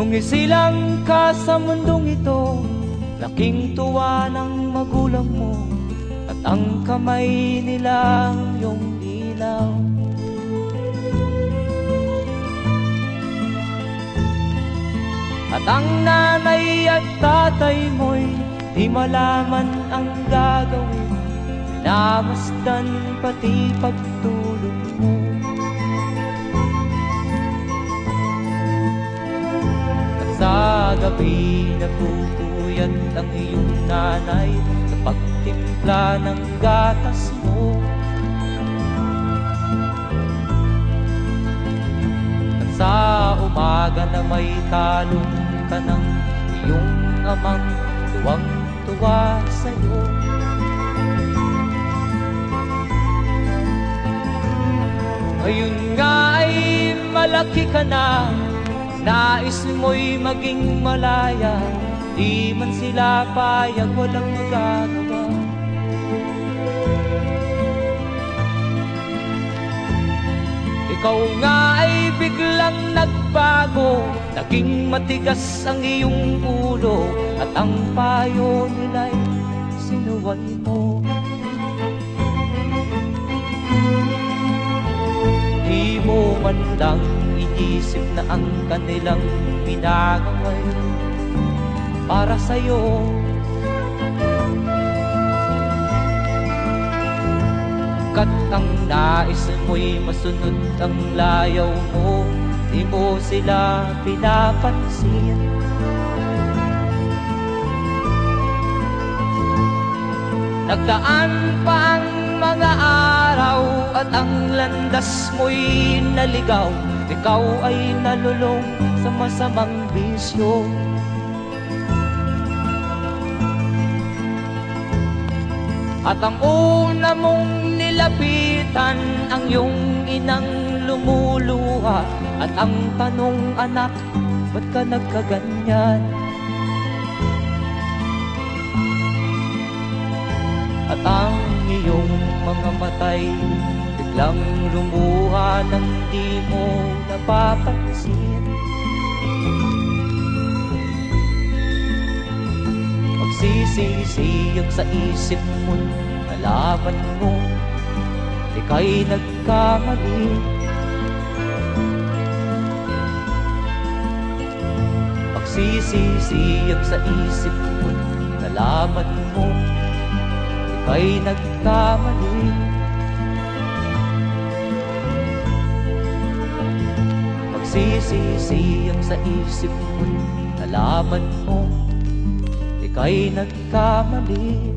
Nung isilang ka sa mundong ito, laking tuwa ng magulang mo, at ang kamay nila iyong ilaw. At ang nanay at tatay mo'y di malaman ang gagawin, minamasdan pati pagtulog mo. At sa gabi nagpupuyat ang iyong nanay sa pagtimpla ng gatas mo. At sa umaga na may talong ka ng iyong amang tuwang-tuwa sa'yo. Ngayon nga ay malaki ka na, nais mo'y maging malaya, di man sila payag, walang magagawa. Ikaw nga ay biglang nagbago, naging matigas ang iyong ulo, at ang payo nila'y sinuway mo. Di mo man lang iisip na ang kanilang pinagaway para sa'yo. Kat ang nais mo'y masunod ang layaw mo, di mo sila pinapansin. Nagdaan pa ang mga araw at ang landas mo'y naligaw, ikaw ay nalulong sa masamang bisyo. At ang una mong nilapitan ang iyong inang lumuluha, at ang tanong, anak, ba't ka nagkaganyan? At ang iyong mga matay biglang lumuha nang di mo napapansin. Magsisisiyag sa isip mo, nalaman mo ika'y nagkamali. Magsisisiyag sa isip mo, nalaman mo ika'y nagkamali. Magsisisiyag sa isip mo, nalaman mo ika'y nagkamali.